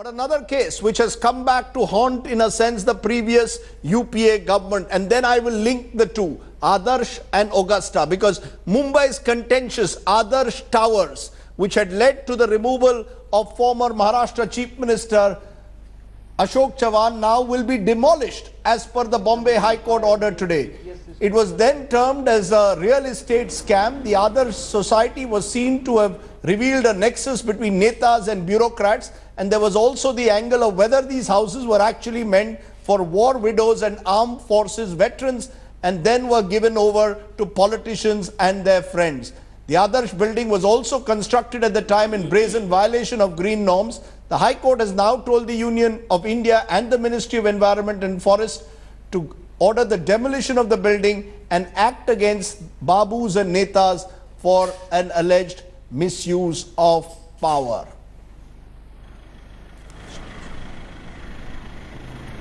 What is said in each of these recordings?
But another case which has come back to haunt, in a sense, the previous UPA government, and then I will link the two, Adarsh and Augusta, because Mumbai's contentious Adarsh Towers, which had led to the removal of former Maharashtra Chief Minister Ashok Chavan, now will be demolished as per the Mumbai High Court order today. It was then termed as a real estate scam. The Adarsh society was seen to have revealed a nexus between netas and bureaucrats, and there was also the angle of whether these houses were actually meant for war widows and armed forces veterans, and then were given over to politicians and their friends. The Adarsh building was also constructed at the time in brazen violation of green norms. The High Court has now told the Union of India and the Ministry of Environment and Forest to order the demolition of the building and act against babus and netas for an alleged misuse of power.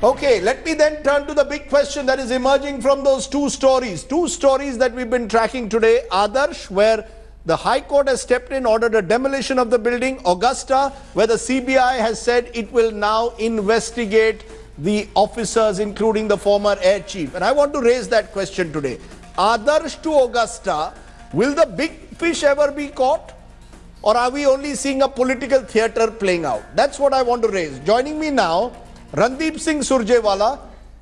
Okay, let me then turn to the big question that is emerging from those two stories that we've been tracking today. Adarsh, where the High Court has stepped in, ordered a demolition of the building. Augusta, where the CBI has said it will now investigate the officers, including the former air chief. And I want to raise that question today. Adarsh to Augusta, will the big fish ever be caught? Or are we only seeing a political theatre playing out? That's what I want to raise. Joining me now, Randeep Singh Surjewala,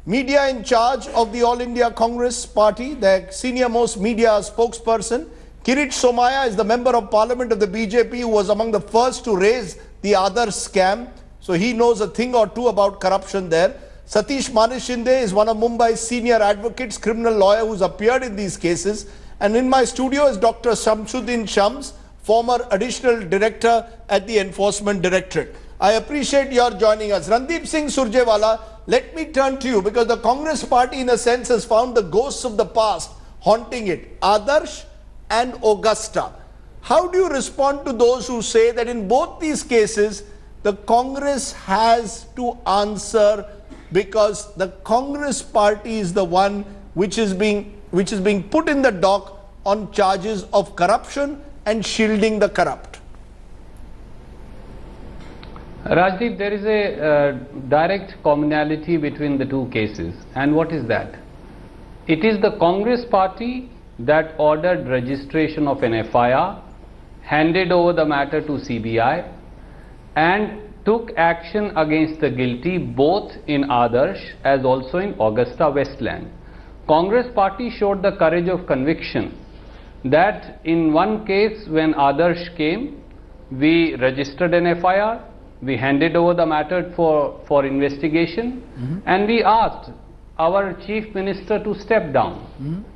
media in charge of the All India Congress Party, the senior most media spokesperson. Kirit Somaya is the member of parliament of the BJP who was among the first to raise the Adarsh scam. So he knows a thing or two about corruption there. Satish Manishinde is one of Mumbai's senior advocates, criminal lawyer who's appeared in these cases. And in my studio is Dr. Shamsuddin Shams, former additional director at the Enforcement Directorate. I appreciate your joining us. Randeep Singh Surjewala, let me turn to you, because the Congress party in a sense has found the ghosts of the past haunting it. Adarsh and Augusta. How do you respond to those who say that in both these cases, the Congress has to answer because the Congress party is the one which is being put in the dock on charges of corruption and shielding the corrupt? Rajdeep, there is a direct commonality between the two cases. And what is that? It is the Congress party that ordered registration of an FIR, handed over the matter to CBI, and took action against the guilty both in Adarsh as also in AgustaWestland. Congress party showed the courage of conviction that in one case when Adarsh came, we registered an FIR, we handed over the matter for investigation, and we asked our Chief Minister to step down.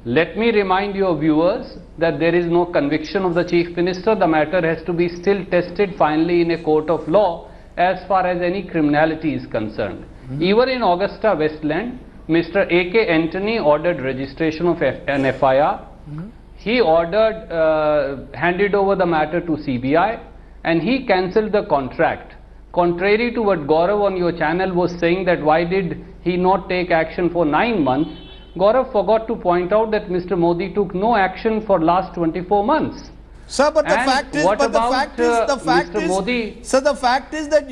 Let me remind your viewers that there is no conviction of the Chief Minister. The matter has to be still tested finally in a court of law as far as any criminality is concerned. Even in AgustaWestland, Mr. A.K. Antony ordered registration of an FIR. He ordered, handed over the matter to CBI, and he cancelled the contract. Contrary to what Gaurav on your channel was saying, that why did he not take action for 9 months, Gaurav forgot to point out that Mr. Modi took no action for last 24 months. Sir, but the fact is, that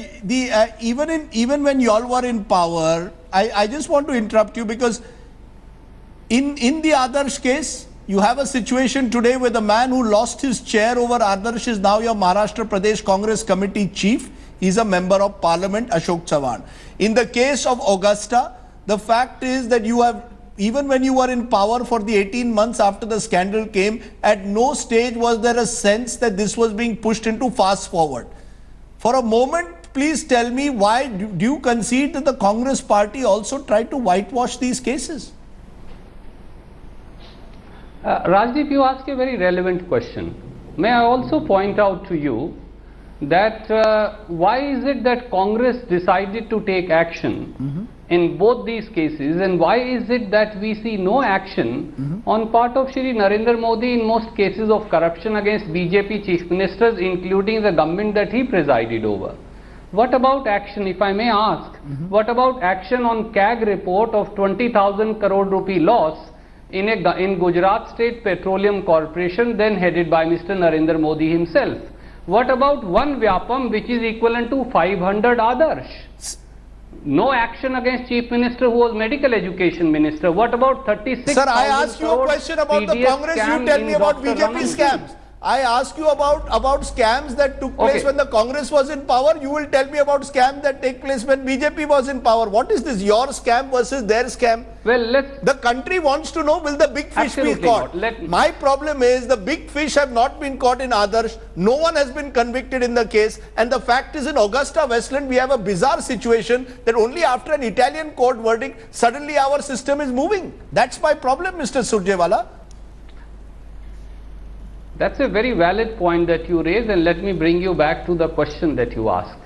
even when you all were in power, I just want to interrupt you, because in the Adarsh case, you have a situation today where the man who lost his chair over Adarsh is now your Maharashtra Pradesh Congress Committee chief. He's a member of parliament, Ashok Chavan. In the case of Augusta, the fact is that you have, even when you were in power for the 18 months after the scandal came, at no stage was there a sense that this was being pushed into fast forward. For a moment, please tell me, why do you concede that the Congress party also tried to whitewash these cases? Rajdeep, you ask a very relevant question. May I also point out to you that why is it that Congress decided to take action in both these cases, and why is it that we see no action on part of Shri Narendra Modi in most cases of corruption against BJP chief ministers, including the government that he presided over? What about action, if I may ask, what about action on CAG report of 20,000 crore rupee loss in Gujarat State Petroleum Corporation, then headed by Mr. Narendra Modi himself? What about one Vyapam which is equivalent to 500 Adarsh? No action against Chief Minister who was Medical Education Minister. What about 36? Sir, I asked you a question about the Congress, you tell me about BJP scams. I ask you about scams that took place when the Congress was in power. You will tell me about scams that take place when BJP was in power. What is this? Your scam versus their scam? Well, the country wants to know, will the big fish be caught? My problem is the big fish have not been caught in Adarsh. No one has been convicted in the case. And the fact is in AgustaWestland, we have a bizarre situation that only after an Italian court verdict, suddenly our system is moving. That's my problem, Mr. Surjewala. That's a very valid point that you raise, and let me bring you back to the question that you asked.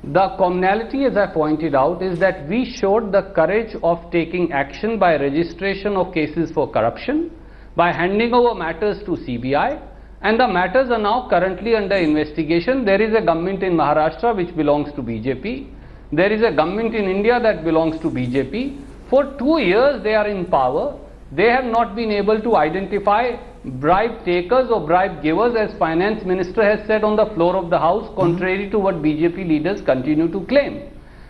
The commonality, as I pointed out, is that we showed the courage of taking action by registration of cases for corruption, by handing over matters to CBI, and the matters are now currently under investigation. There is a government in Maharashtra which belongs to BJP. There is a government in India that belongs to BJP. For 2 years they are in power. They have not been able to identify bribe takers or bribe givers, as Finance Minister has said on the floor of the House, contrary to what BJP leaders continue to claim.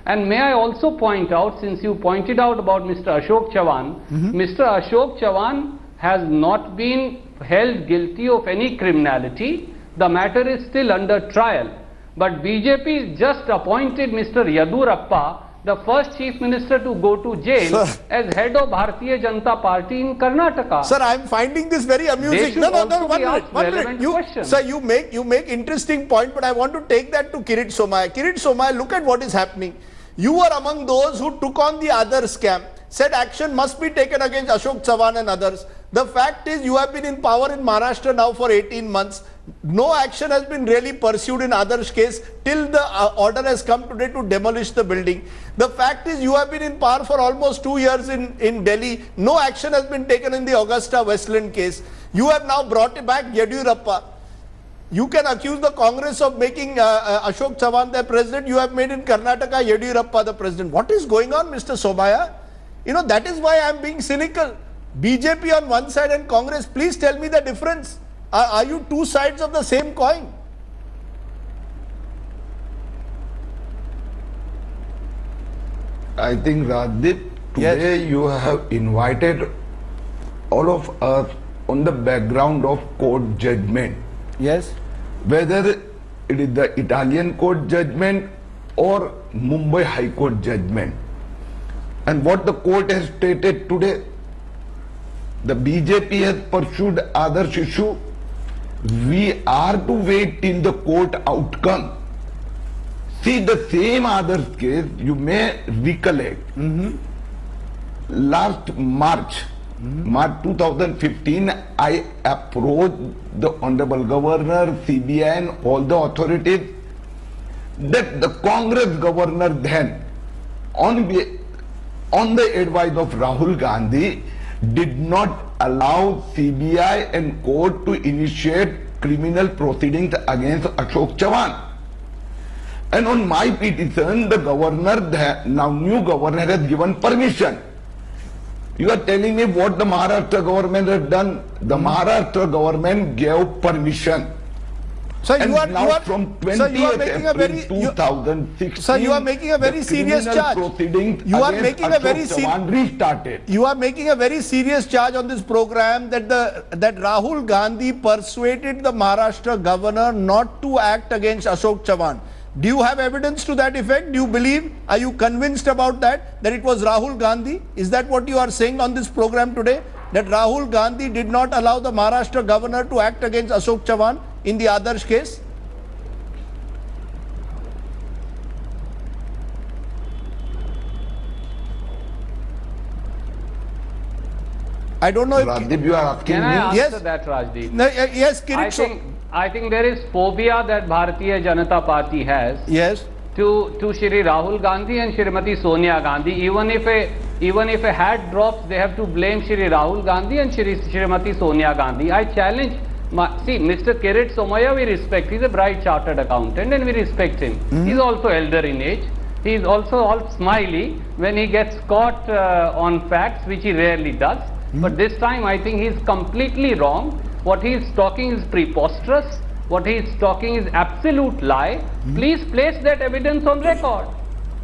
And may I also point out, since you pointed out about Mr. Ashok Chavan, Mr. Ashok Chavan has not been held guilty of any criminality. The matter is still under trial. But BJP just appointed Mr. Yadurappa, the first chief minister to go to jail, as head of Bharatiya Janata Party in Karnataka. Sir, I am finding this very amusing. No, 1 minute. Sir, you make interesting point, but I want to take that to Kirit Somaya. Kirit Somaya, look at what is happening. You were among those who took on the other scam, said action must be taken against Ashok Chavan and others. The fact is you have been in power in Maharashtra now for 18 months. No action has been really pursued in Adarsh case till the order has come today to demolish the building. The fact is you have been in power for almost 2 years in Delhi. No action has been taken in the AgustaWestland case. You have now brought back Yadurappa. You can accuse the Congress of making Ashok Chavan their president. You have made in Karnataka Yadurappa the president. What is going on, Mr. Somaya? You know, that is why I am being cynical. BJP on one side and Congress, please tell me the difference. Are you two sides of the same coin? I think, Rajdeep, today you have invited all of us on the background of court judgment. Yes. Whether it is the Italian court judgment or Mumbai High Court judgment. And what the court has stated today, the BJP has pursued Adarsh issue. We are to wait till the court outcome. See, the same Adarsh case, you may recollect, last March 2015, I approached the Honorable Governor, CBI and all the authorities that the Congress governor then, on the advice of Rahul Gandhi, did not allow CBI and court to initiate criminal proceedings against Ashok Chavan. And on my petition, the governor, now new governor, has given permission. You are telling me what the Maharashtra government has done? The Maharashtra government gave permission. Sir, and you are from 20th April 2016, sir, you are making a very serious charge. You are making a very restarted. You are making a very serious charge on this program that that Rahul Gandhi persuaded the Maharashtra governor not to act against Ashok Chavan. Do you have evidence to that effect? Do you believe? Are you convinced about that? That it was Rahul Gandhi? Is that what you are saying on this program today? That Rahul Gandhi did not allow the Maharashtra governor to act against Ashok Chavan in the Adarsh case? I don't know if... Rajdeep, you are asking Can me? I answer Yes. that, Rajdeep? No, yes, Kirit. I think there is phobia that Bharatiya Janata Party has Yes. to Shri Rahul Gandhi and Shrimati Sonia Gandhi. Even if a hat drops, they have to blame Shri Rahul Gandhi and Shrimati Sonia Gandhi. I challenge. See, Mr. Kirit Somaya, we respect. He's a bright chartered accountant and we respect him. He's also elder in age. He's also all smiley when he gets caught on facts, which he rarely does. But this time I think he's completely wrong. What he is talking is preposterous. what he is talking is absolute lie, please place that evidence on record.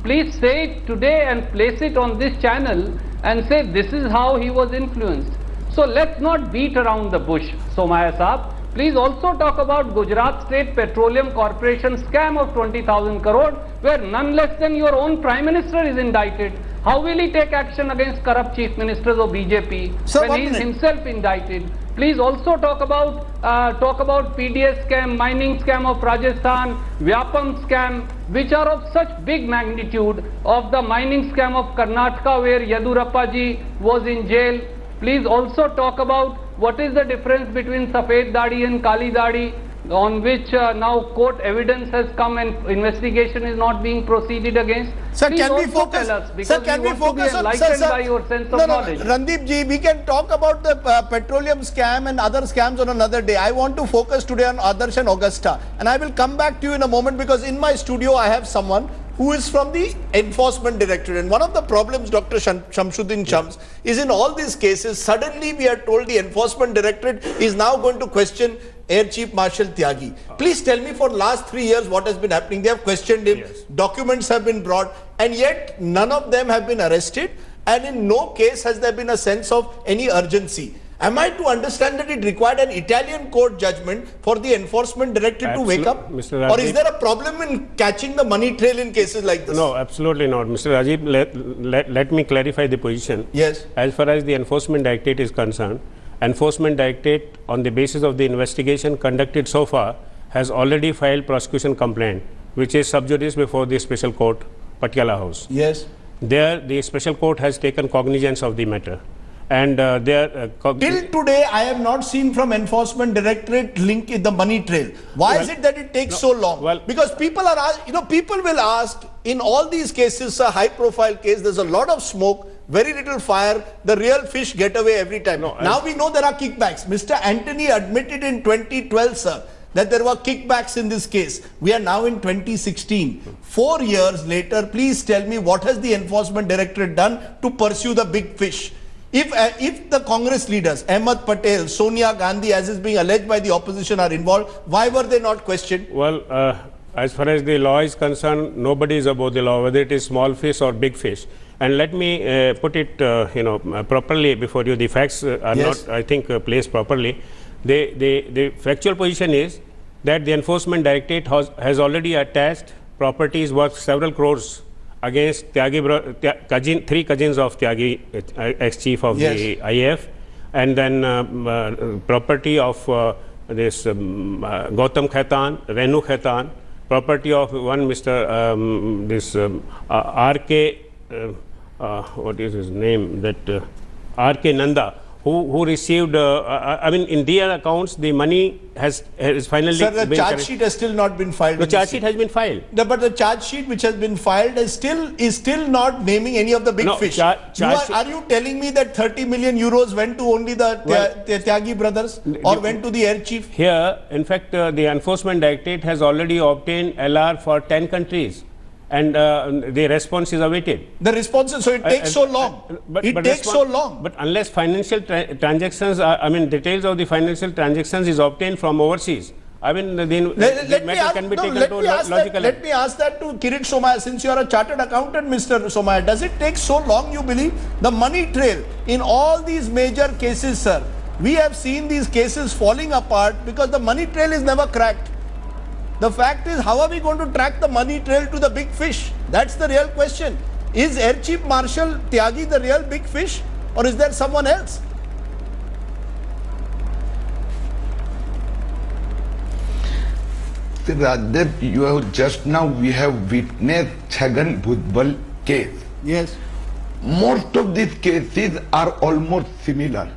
Please say it today and place it on this channel and say this is how he was influenced. So let's not beat around the bush, Somaya Saab. Please also talk about Gujarat State Petroleum Corporation scam of 20,000 crore, where none less than your own Prime Minister is indicted. How will he take action against corrupt chief ministers of BJP Sir, when he is himself indicted? Please also talk about PDS scam, mining scam of Rajasthan, Vyapam scam, which are of such big magnitude, of the mining scam of Karnataka where Yadurappa ji was in jail. Please also talk about what is the difference between Safed Dadi and Kali Dadi, on which now court evidence has come and investigation is not being proceeded against. Sir, Please can we also focus? tell us, because Sir, can we want to be focus on? enlightened by your sense of knowledge. Randeep ji, we can talk about the petroleum scam and other scams on another day. I want to focus today on Adarsh and Augusta, and I will come back to you in a moment, because in my studio I have someone who is from the Enforcement Directorate. And one of the problems, Dr. Shamsuddin Chams, is in all these cases, suddenly we are told the Enforcement Directorate is now going to question Air Chief Marshal Tyagi. Please tell me, for last 3 years what has been happening. They have questioned him, documents have been brought, and yet none of them have been arrested, and in no case has there been a sense of any urgency. Am I to understand that it required an Italian court judgment for the Enforcement Directorate to wake up? Mr. Or is there a problem in catching the money trail in cases like this? No, absolutely not. Mr. Rajiv, let me clarify the position. Yes. As far as the Enforcement Directorate is concerned, Enforcement Directorate, on the basis of the investigation conducted so far, has already filed prosecution complaint, which is sub judice before the Special Court, Patiala House. Yes. There, the Special Court has taken cognizance of the matter. And till today, I have not seen from Enforcement Directorate link in the money trail. Why is it that it takes so long? Well, because people are asked, people will ask, in all these cases, a high profile case, there's a lot of smoke, very little fire, the real fish get away every time. Now we know there are kickbacks. Mr. Anthony admitted in 2012, sir, that there were kickbacks in this case. We are now in 2016. 4 years later, please tell me, what has the Enforcement Directorate done to pursue the big fish? If the Congress leaders, Ahmed Patel, Sonia Gandhi, as is being alleged by the opposition, are involved, why were they not questioned? Well, as far as the law is concerned, nobody is above the law, whether it is small fish or big fish. And let me put it, properly before you. The facts are not, I think, placed properly. The factual position is that the Enforcement Directorate has already attached properties worth several crores against Tyagi, three cousins of Tyagi, ex-chief of the IAF, and then property of this Gautam Khaitan, Renu Khaitan, property of one Mr. this R.K. What is his name? That R.K. Nanda, who received, I mean, in their accounts, the money has finally Sir, the been charge sheet has still not been filed. The charge sheet has been filed. No, but the charge sheet which has been filed is still not naming any of the big fish. Are you telling me that 30 million euros went to only the Tyagi brothers, or went to the air chief? Here, in fact, the Enforcement Directorate has already obtained LR for 10 countries. And the response is awaited. The response is, so it takes so long. It takes so long. But unless financial transactions, I mean, details of the financial transactions is obtained from overseas, I mean, the matter can be taken to logical. Let me ask that to Kirit Somaya, since you are a chartered accountant, Mr. Somaya. Does it take so long, you believe? The money trail in all these major cases, sir. We have seen these cases falling apart because the money trail is never cracked. The fact is, how are we going to track the money trail to the big fish? That's the real question. Is Air Chief Marshal Tyagi the real big fish, or is there someone else? Rajdev, you have just now, we have witnessed Chhagan Bhujbal case. Yes. Most of these cases are almost similar.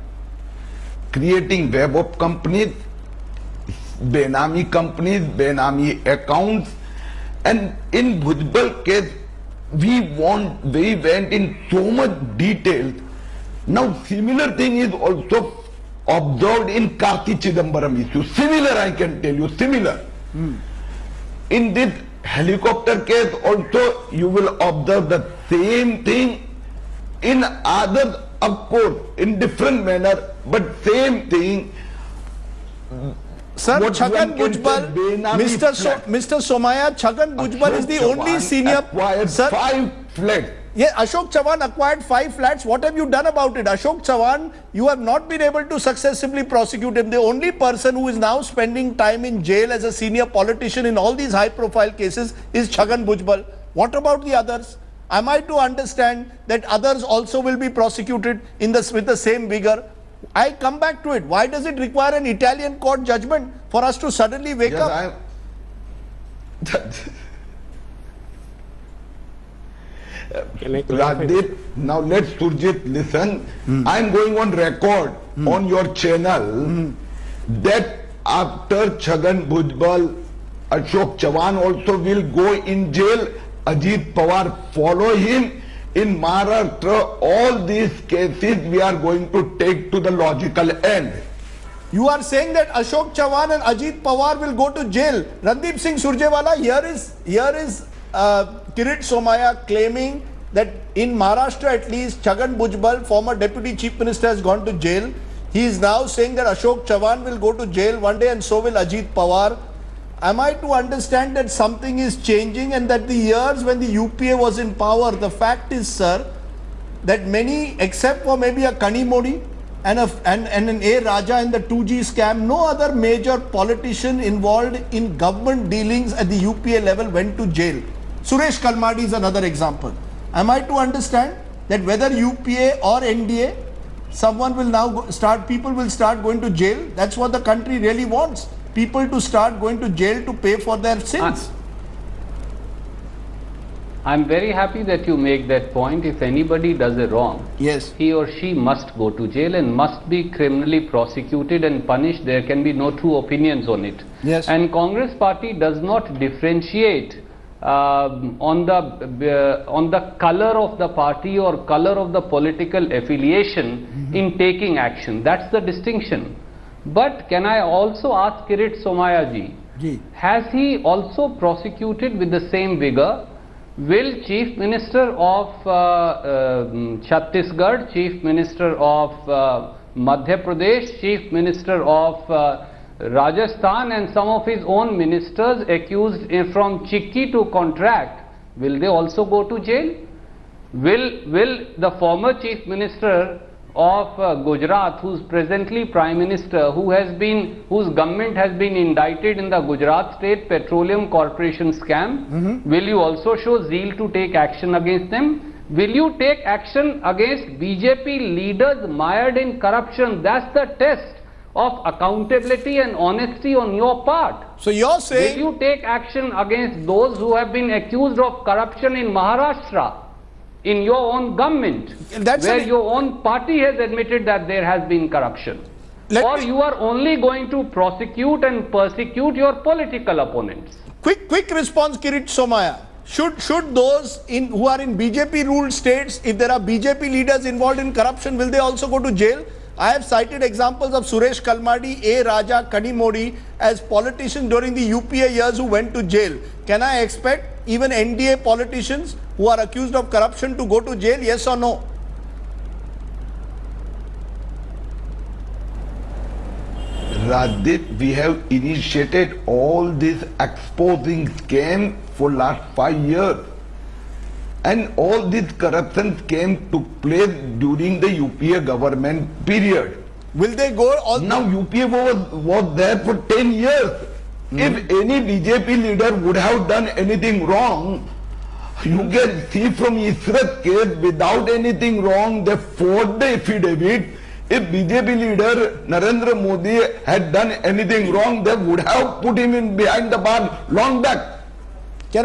Creating web of companies, Benami companies, Benami accounts, and in Bhujbal case, we went in so much detail. Now, similar thing is also observed in Karti Chidambaram issue. Similar, I can tell you, similar. In this helicopter case also, you will observe the same thing. In others, of course, in different manner, but same thing. Sir, What Chhagan one can say, Bhujbal, Benami flat. Mr. Somaya, Chhagan Bhujbal is the only Chavan senior. acquired Sir, 5 flats. yeah, Ashok Chavan acquired 5 flats. What have you done about it? Ashok Chavan, you have not been able to successfully prosecute him. The only person who is now spending time in jail as a senior politician in all these high-profile cases is Chhagan Bhujbal. What about the others? Am I to understand that others also will be prosecuted with the same vigor? I come back to it. Why does it require an Italian court judgment for us to suddenly wake up? Can I clarify? Radhit, now let Surjit listen. I am going on record on your channel that after Chhagan Bhujbal, Ashok Chavan also will go in jail. Ajit Pawar follow him. In Maharashtra, all these cases we are going to take to the logical end. You are saying that Ashok Chavan and Ajit Pawar will go to jail. Randeep Singh Surjewala, here is Kirit Somaya claiming that in Maharashtra at least Chhagan Bhujbal, former Deputy Chief Minister, has gone to jail. He is now saying that Ashok Chavan will go to jail one day and so will Ajit Pawar. Am I to understand that something is changing and that the years when the UPA was in power, the fact is, sir, that many, except for maybe a Kani Modi and an A. Raja in the 2G scam, no other major politician involved in government dealings at the UPA level went to jail. Suresh Kalmadi is another example. Am I to understand that whether UPA or NDA, someone will now people will start going to jail? That's what the country really wants. People to start going to jail to pay for their sins. I'm very happy that you make that point. If anybody does a wrong, Yes. he or she must go to jail and must be criminally prosecuted and punished. There can be no two opinions on it. Yes. And Congress party does not differentiate on the color of the party or color of the political affiliation in taking action. That's the distinction. But can I also ask Kirit Somaya ji, has he also prosecuted with the same vigor? Will Chief Minister of Chhattisgarh, Chief Minister of Madhya Pradesh, Chief Minister of Rajasthan and some of his own ministers accused from Chikki to contract, will they also go to jail? Will the former Chief Minister of Gujarat, who's presently Prime Minister, whose government has been indicted in the Gujarat State Petroleum Corporation scam, will you also show zeal to take action against them? Will you take action against BJP leaders mired in corruption? That's the test of accountability and honesty on your part. So you're saying... Will you take action against those who have been accused of corruption in Maharashtra, in your own government, where your own party has admitted that there has been corruption? Or you are only going to prosecute and persecute your political opponents? Quick response, Kirit Somaya. Should those who are in BJP ruled states, if there are BJP leaders involved in corruption, will they also go to jail? I have cited examples of Suresh Kalmadi, A. Raja, Kani Modi as politicians during the UPA years who went to jail. Can I expect even NDA politicians who are accused of corruption to go to jail, yes or no? Radhit, we have initiated all this exposing scam for last 5 years. And all these corruptions took place during the UPA government period. Will they go on? Now UPA was there for 10 years. If any BJP leader would have done anything wrong, you can see from Israt's case, without anything wrong, they forged the affidavit. If BJP leader Narendra Modi had done anything wrong, they would have put him in behind the bar long back. If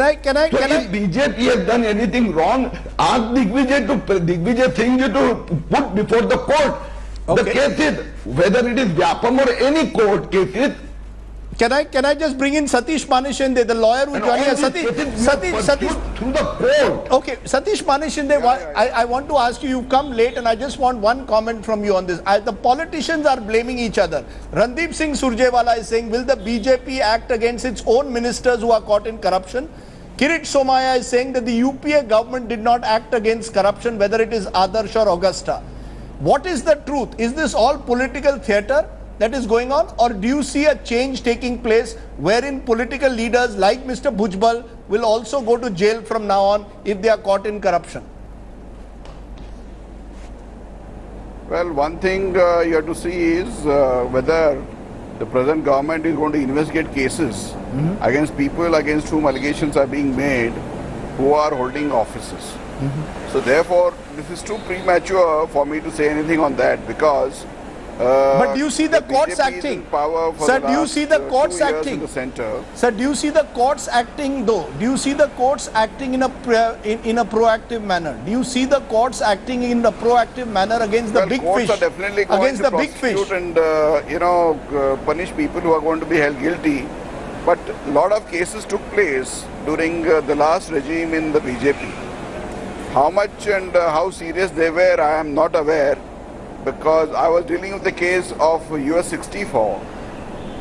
BJP has done anything wrong, ask Digvijay Singh to put before the court the cases, whether it is Vyapam or any court cases. Can I just bring in Satish Manishinde, the lawyer who joined us? Satish, through the court. Okay, Satish Manishinde, I want to ask you, you come late and I just want one comment from you on this. The politicians are blaming each other. Randeep Singh Surjewala is saying, will the BJP act against its own ministers who are caught in corruption? Kirit Somaya is saying that the UPA government did not act against corruption, whether it is Adarsh or Augusta. What is the truth? Is this all political theatre? that is going on, or do you see a change taking place wherein political leaders like Mr. Bhujbal will also go to jail from now on if they are caught in corruption? Well, one thing you have to see is whether the present government is going to investigate cases against people against whom allegations are being made who are holding offices. So therefore, this is too premature for me to say anything on that, because But do you see the courts BJP is in acting? power for Sir, the do you last, see the 2 courts years acting? in the center. Sir, do you see the courts acting though? Do you see the courts acting in a proactive manner? Do you see the courts acting in a proactive manner against the Well, big courts fish? are definitely going Against to the big fish. prosecute and punish people who are going to be held guilty. But a lot of cases took place during the last regime in the BJP. How much and how serious they were, I am not aware, because I was dealing with the case of US 64,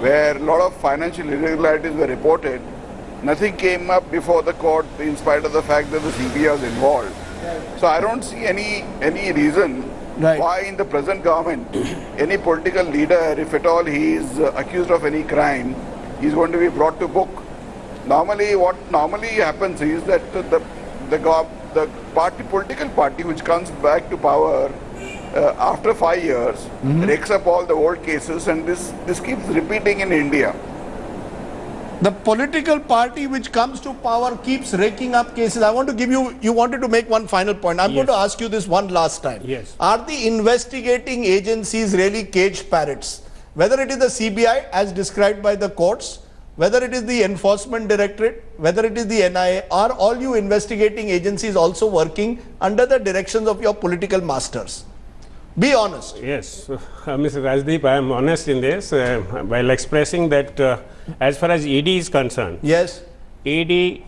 where a lot of financial irregularities were reported. Nothing came up before the court in spite of the fact that the CBI was involved. So I don't see any reason why in the present government any political leader, if at all he is accused of any crime, is going to be brought to book. Normally, what normally happens is that the political party which comes back to power after 5 years rakes up all the old cases, and this keeps repeating in India. The political party which comes to power keeps raking up cases. I want to give you wanted to make one final point. I'm going to ask you this one last time. Yes. Are the investigating agencies really caged parrots? Whether it is the CBI as described by the courts, whether it is the Enforcement Directorate, whether it is the NIA, are all you investigating agencies also working under the directions of your political masters? Be honest. Yes, Mr. Rajdeep, I am honest in this while expressing that as far as ED is concerned, Yes. ED's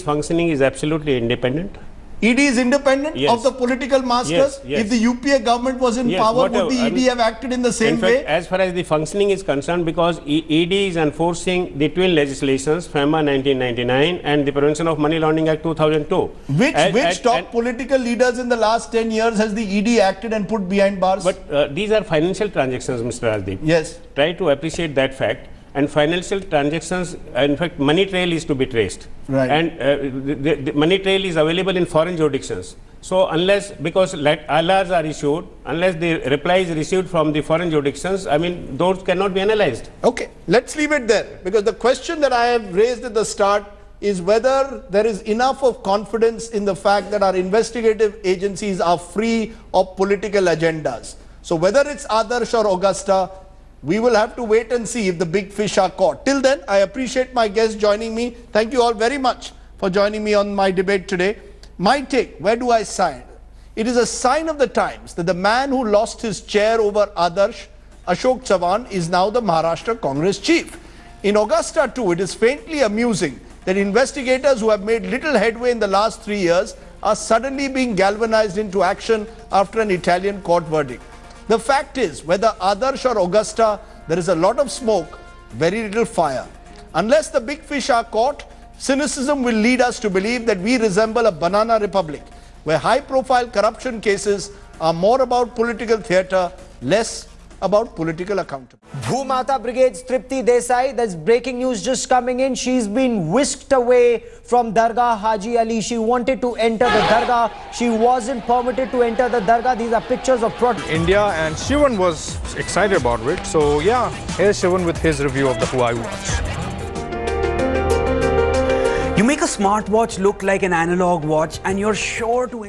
functioning is absolutely independent. ED is independent Yes. of the political masters. Yes, yes. If the UPA government was in Yes, power, whatever. would the ED have acted in the same In fact, way? as far as the functioning is concerned, because ED is enforcing the twin legislations, FEMA 1999 and the Prevention of Money Laundering Act 2002. Which top political leaders in the last 10 years has the ED acted and put behind bars? But these are financial transactions, Mr. Rajdeep. Yes. Try to appreciate that fact. And financial transactions, in fact, money trail is to be traced. Right. And the money trail is available in foreign jurisdictions. So unless, because LRs are issued, unless the reply is received from the foreign jurisdictions, I mean, those cannot be analyzed. Okay, let's leave it there, because the question that I have raised at the start is whether there is enough of confidence in the fact that our investigative agencies are free of political agendas. So whether it's Adarsh or Augusta, we will have to wait and see if the big fish are caught. Till then, I appreciate my guests joining me. Thank you all very much for joining me on my debate today. My take, where do I sign? It is a sign of the times that the man who lost his chair over Adarsh, Ashok Chavan, is now the Maharashtra Congress chief. In Augusta too, it is faintly amusing that investigators who have made little headway in the last 3 years are suddenly being galvanized into action after an Italian court verdict. The fact is, whether Adarsh or Augusta, there is a lot of smoke, very little fire. Unless the big fish are caught, cynicism will lead us to believe that we resemble a banana republic, where high-profile corruption cases are more about political theatre, less about political accountability. Bhumata Brigade's Tripti Desai, that's breaking news just coming in. She's been whisked away from Dargah Haji Ali. She wanted to enter the Dargah. She wasn't permitted to enter the Dargah. These are pictures of protest. India, and Shivan was excited about it. So yeah, here's Shivan with his review of the Huawei watch. You make a smartwatch look like an analog watch and you're sure to